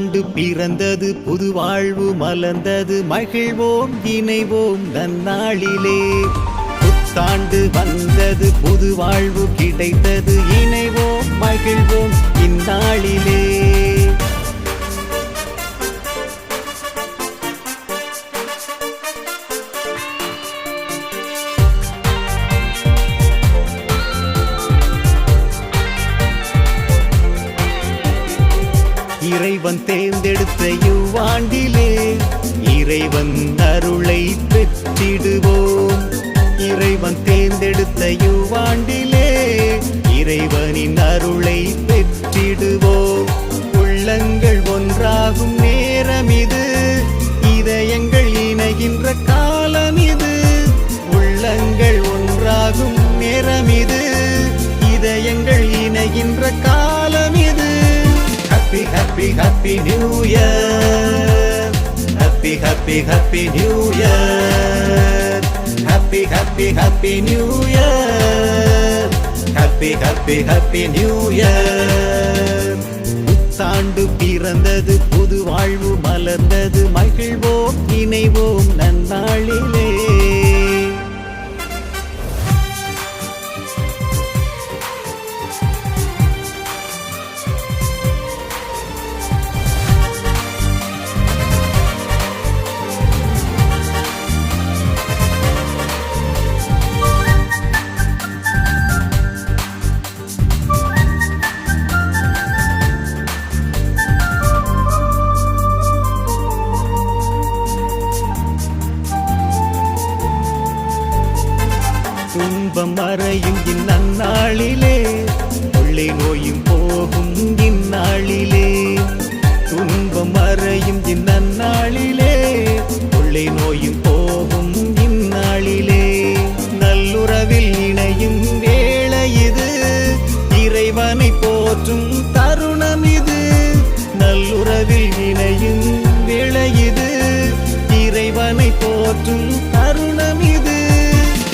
புத்தாண்டு பிறந்தது, புது வாழ்வு மலர்ந்தது, மகிழ்வோம் இணைவோம் நன்னாளிலே. புத்தாண்டு வந்தது, புது வாழ்வு கிடைத்தது, இணைவோம் மகிழ்வோம் இந்நாளிலே. இறைவன் தேர்ந்தெடுத்த இவ்வாண்டிலே இறைவன் அருளை பெற்றிடுவோம். இறைவன் தேர்ந்தெடுத்த இவ்வாண்டிலே இறைவனின் அருளை பெற்றிடுவோம். உள்ளங்கள் ஒன்றாகும் நேரம் இது, இதயங்கள் இணைகின்ற காலம் இது. உள்ளங்கள் ஒன்றாகும் நேரம் இது, இதயங்கள் இணைகின்ற காலம் இது. Happy, happy, happy New Year. Happy, happy, happy New Year. Happy, happy, happy New Year. Happy, happy, happy New Year. புத்தாண்டு பிறந்தது, புது வாழ்வு மலர்ந்தது, மகிழ்வோம் இணைவோம் நன்னாளிலே. துன்பம் மறையும் இந்நாளிலே, கொள்ளை நோயும் போகும் இந்நாளிலே. துன்பம் மறையும் இந்நாளிலே, கொள்ளை நோயும் போகும் இந்நாளிலே. நல்லுறவில் இணையும் வேளை இது, இறைவனை போற்றும் தருணம் இது. நல்லுறவில் இணையும் வேளை இது, இறைவனை போற்றும் தருணம் இது.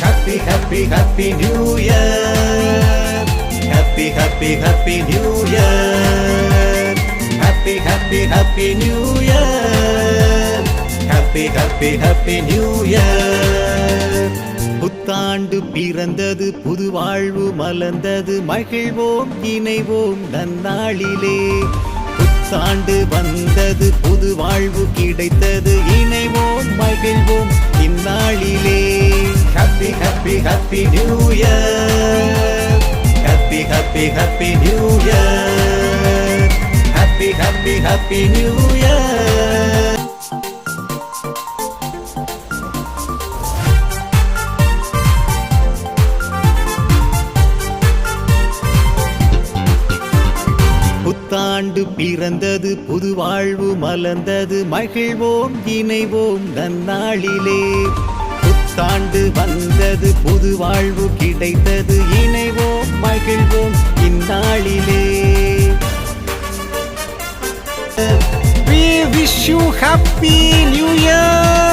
Happy, happy, happy New Year. Happy, happy, happy New Year. Happy, happy, happy New Year. Happy, happy, happy New Year. புத்தாண்டு பிறந்தது, புது வாழ்வு மலர்ந்தது, மகிழ்வோம் இணைவோம் நன்னாளிலே. புத்தாண்டு வந்தது, புது வாழ்வு கிடைத்தது, இணைவோம் மகிழ்வோம் இந்நாளிலே. Happy, happy, happy New Year. Happy, happy, happy New Year. Happy, happy, happy New Year. புத்தாண்டு பிறந்தது, புது வாழ்வு மலர்ந்தது, மகிழ்வோம் இணைவோம் நன்னாளிலே. புத்தாண்டு வந்தது, புது வாழ்வு கிடைத்தது, இணைவோம் மகிழ்வோம் இந்நாளிலே. We wish you Happy New Year.